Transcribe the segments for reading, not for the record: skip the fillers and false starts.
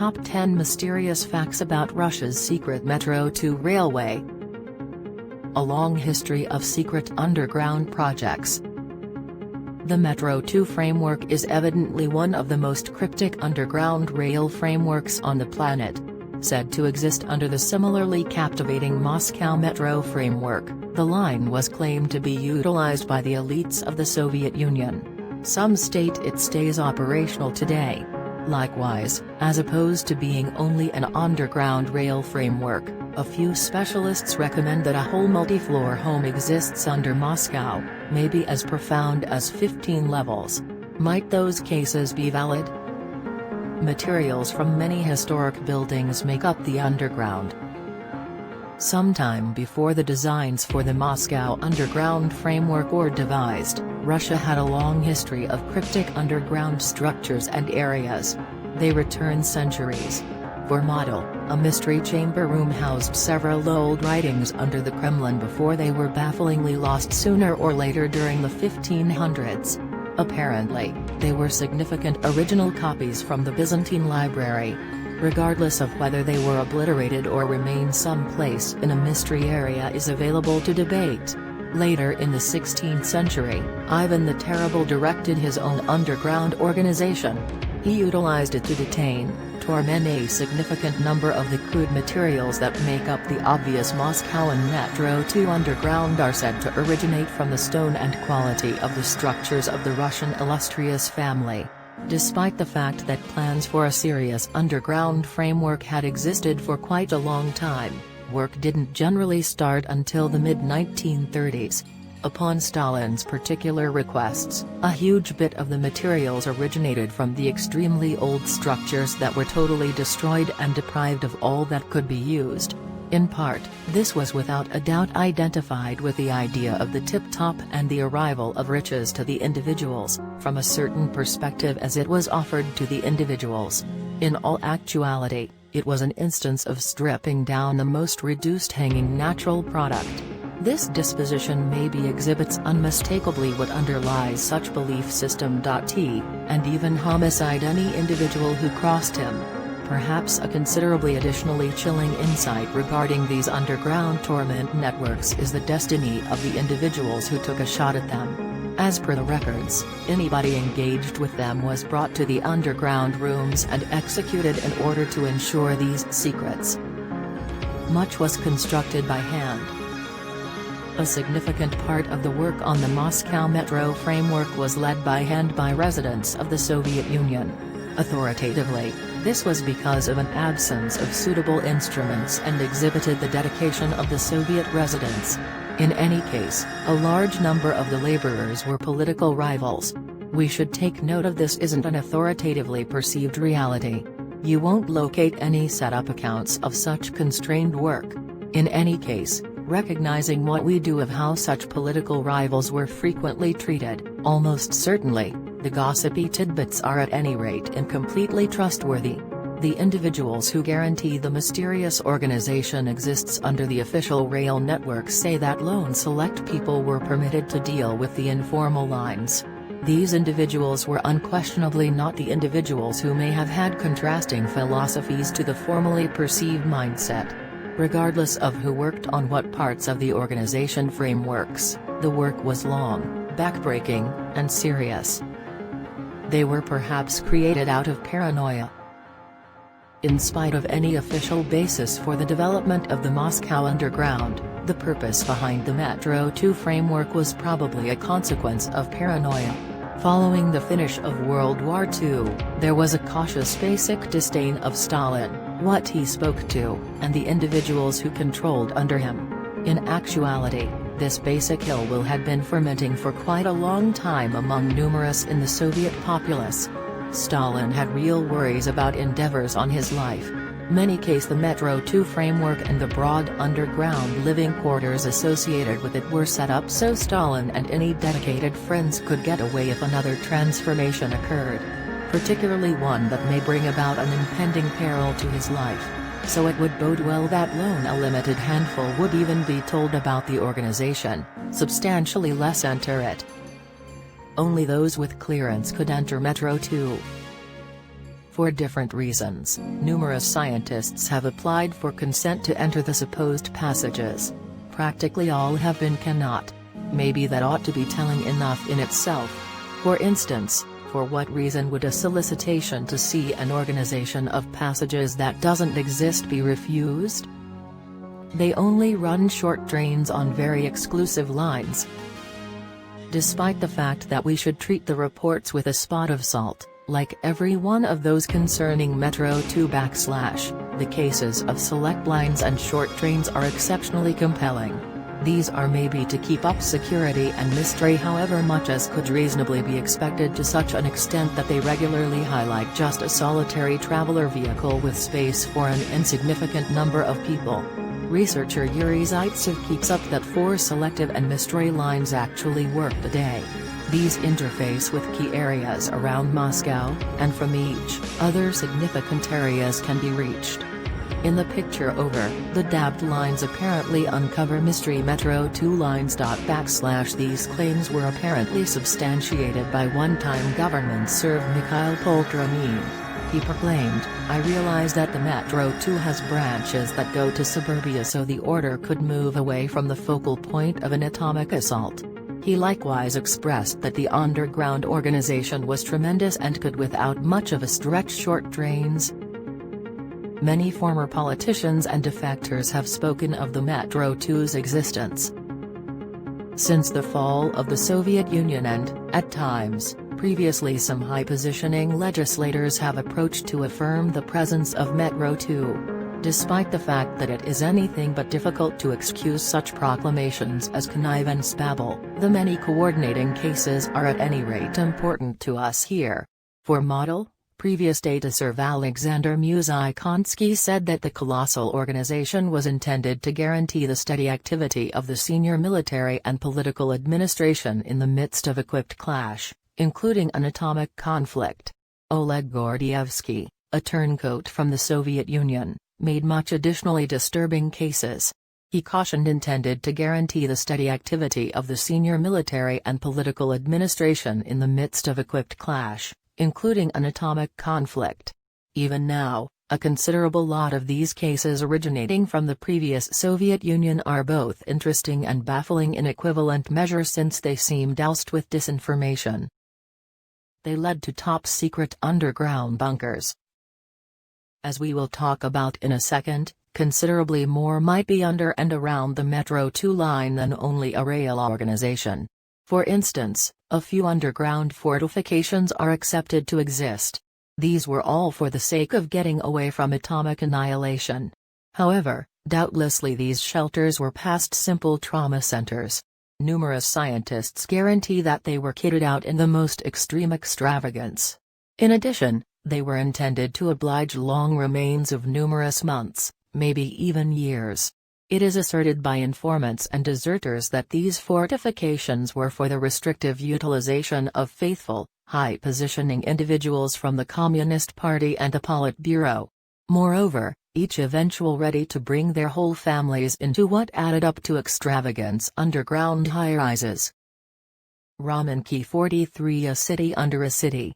Top 10 Mysterious Facts About Russia's Secret Metro 2 Railway. A long history of secret underground projects. The Metro 2 framework is evidently one of the most cryptic underground rail frameworks on the planet. Said to exist under the similarly captivating Moscow Metro framework, the line was claimed to be utilized by the elites of the Soviet Union. Some state it stays operational today. Likewise, as opposed to being only an underground rail framework, a few specialists recommend that a whole multi-floor home exists under Moscow, maybe as profound as 15 levels. Might those cases be valid? Materials from many historic buildings make up the underground. Sometime before the designs for the Moscow underground framework were devised, Russia had a long history of cryptic underground structures and areas. They return centuries. For model, a mystery chamber room housed several old writings under the Kremlin before they were bafflingly lost sooner or later during the 1500s. Apparently, they were significant original copies from the Byzantine library. Regardless of whether they were obliterated or remain someplace in a mystery area is available to debate. Later in the 16th century, Ivan the Terrible directed his own underground organization. He utilized it to detain, torment a significant number of the crude materials that make up the obvious Moscow and Metro 2 underground are said to originate from the stone and quality of the structures of the Russian illustrious family. Despite the fact that plans for a serious underground framework had existed for quite a long time, work didn't generally start until the mid-1930s. Upon Stalin's particular requests, a huge bit of the materials originated from the extremely old structures that were totally destroyed and deprived of all that could be used. In part, this was without a doubt identified with the idea of the tip-top and the arrival of riches to the individuals, from a certain perspective as it was offered to the individuals. In all actuality, it was an instance of stripping down the most reduced hanging natural product. This disposition maybe exhibits unmistakably what underlies such belief system. And even homicide any individual who crossed him. Perhaps a considerably additionally chilling insight regarding these underground torment networks is the destiny of the individuals who took a shot at them. As per the records, anybody engaged with them was brought to the underground rooms and executed in order to ensure these secrets. Much was constructed by hand. A significant part of the work on the Moscow Metro framework was led by hand by residents of the Soviet Union. Authoritatively, this was because of an absence of suitable instruments and exhibited the dedication of the Soviet residents. In any case, a large number of the laborers were political rivals. We should take note of this isn't an authoritatively perceived reality. You won't locate any set-up accounts of such constrained work. In any case, recognizing what we do of how such political rivals were frequently treated, almost certainly, the gossipy tidbits are at any rate incompletely trustworthy. The individuals who guarantee the mysterious organization exists under the official rail network say that lone select people were permitted to deal with the informal lines. These individuals were unquestionably not the individuals who may have had contrasting philosophies to the formally perceived mindset. Regardless of who worked on what parts of the organization frameworks, the work was long, backbreaking, and serious. They were perhaps created out of paranoia. In spite of any official basis for the development of the Moscow Underground, the purpose behind the Metro 2 framework was probably a consequence of paranoia. Following the finish of World War II, there was a cautious basic disdain of Stalin, what he spoke to, and the individuals who controlled under him. In actuality, this basic ill will had been fermenting for quite a long time among numerous in the Soviet populace. Stalin had real worries about endeavors on his life. Many case the Metro 2 framework and the broad underground living quarters associated with it were set up so Stalin and any dedicated friends could get away if another transformation occurred. Particularly one that may bring about an impending peril to his life. So it would bode well that lone a limited handful would even be told about the organization, substantially less enter it. Only those with clearance could enter Metro 2. For different reasons, numerous scientists have applied for consent to enter the supposed passages. Practically all have been cannot. Maybe that ought to be telling enough in itself. For instance, for what reason would a solicitation to see an organization of passages that doesn't exist be refused? They only run short trains on very exclusive lines. Despite the fact that we should treat the reports with a spot of salt, like every one of those concerning Metro 2 / the cases of select lines and short trains are exceptionally compelling. These are maybe to keep up security and mystery however much as could reasonably be expected to such an extent that they regularly highlight just a solitary traveler vehicle with space for an insignificant number of people. Researcher Yuri Zaitsev keeps up that 4 selective and mystery lines actually work today. These interface with key areas around Moscow, and from each other significant areas can be reached. In the picture over, the dabbed lines apparently uncover mystery Metro 2 lines. / These claims were apparently substantiated by one-time government serv Mikhail Poltramin. He proclaimed, "I realize that the Metro 2 has branches that go to suburbia so the order could move away from the focal point of an atomic assault." He likewise expressed that the underground organization was tremendous and could without much of a stretch short trains. Many former politicians and defectors have spoken of the Metro 2's existence. Since the fall of the Soviet Union and, at times, previously some high-positioning legislators have approached to affirm the presence of Metro 2. Despite the fact that it is anything but difficult to excuse such proclamations as connive and spabble, the many coordinating cases are at any rate important to us here. For model, previous data serv Alexander Muzikonsky said that the colossal organization was intended to guarantee the steady activity of the senior military and political administration in the midst of equipped clash, including an atomic conflict. Oleg Gordievsky, a turncoat from the Soviet Union, made much additionally disturbing cases. He cautioned intended to guarantee the steady activity of the senior military and political administration in the midst of equipped clash, including an atomic conflict. Even now, a considerable lot of these cases originating from the previous Soviet Union are both interesting and baffling in equivalent measure since they seem doused with disinformation. They led to top-secret underground bunkers. As we will talk about in a second, considerably more might be under and around the Metro 2 line than only a rail organization. For instance, a few underground fortifications are accepted to exist. These were all for the sake of getting away from atomic annihilation. However, doubtlessly these shelters were past simple trauma centers. Numerous scientists guarantee that they were kitted out in the most extreme extravagance. In addition, they were intended to oblige long remains of numerous months, maybe even years. It is asserted by informants and deserters that these fortifications were for the restrictive utilization of faithful, high-positioning individuals from the Communist Party and the Politburo. Moreover, each eventual ready to bring their whole families into what added up to extravagance underground high-rises. Ramenki 43, a city under a city.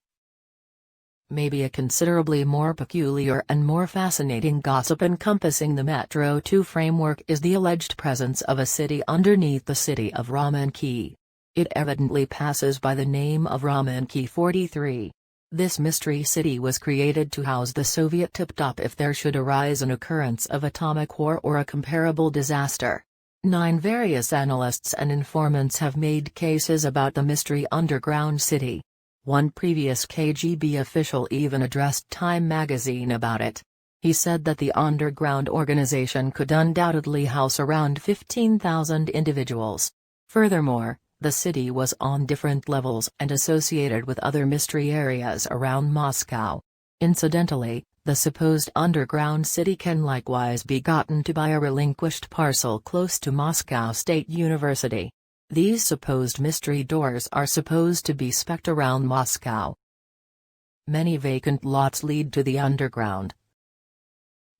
Maybe a considerably more peculiar and more fascinating gossip encompassing the Metro 2 framework is the alleged presence of a city underneath the city of Ramenki. It evidently passes by the name of Ramenki 43. This mystery city was created to house the Soviet tip-top if there should arise an occurrence of atomic war or a comparable disaster. 9 various analysts and informants have made cases about the mystery underground city. One previous KGB official even addressed Time magazine about it. He said that the underground organization could undoubtedly house around 15,000 individuals. Furthermore, the city was on different levels and associated with other mystery areas around Moscow. Incidentally, the supposed underground city can likewise be gotten to by a relinquished parcel close to Moscow State University. These supposed mystery doors are supposed to be specked around Moscow. Many vacant lots lead to the underground.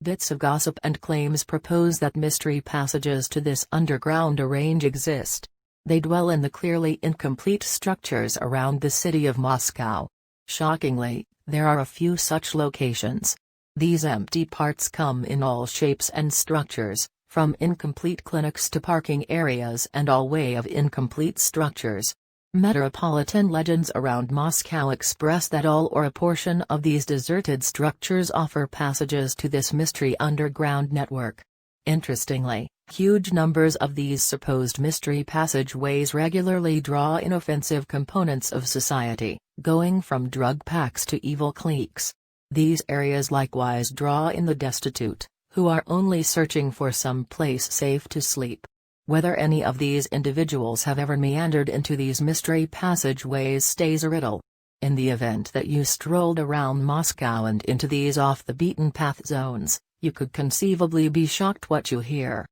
Bits of gossip and claims propose that mystery passages to this underground range exist. They dwell in the clearly incomplete structures around the city of Moscow. Shockingly, There are a few such locations. These empty parts come in all shapes and structures, from incomplete clinics to parking areas and all way of incomplete structures. Metropolitan legends around Moscow express that all or a portion of these deserted structures offer passages to this mystery underground network. Interestingly, huge numbers of these supposed mystery passageways regularly draw inoffensive components of society, going from drug packs to evil cliques. These areas likewise draw in the destitute, who are only searching for some place safe to sleep. Whether any of these individuals have ever meandered into these mystery passageways stays a riddle. In the event that you strolled around Moscow and into these off-the-beaten-path zones, you could conceivably be shocked what you hear.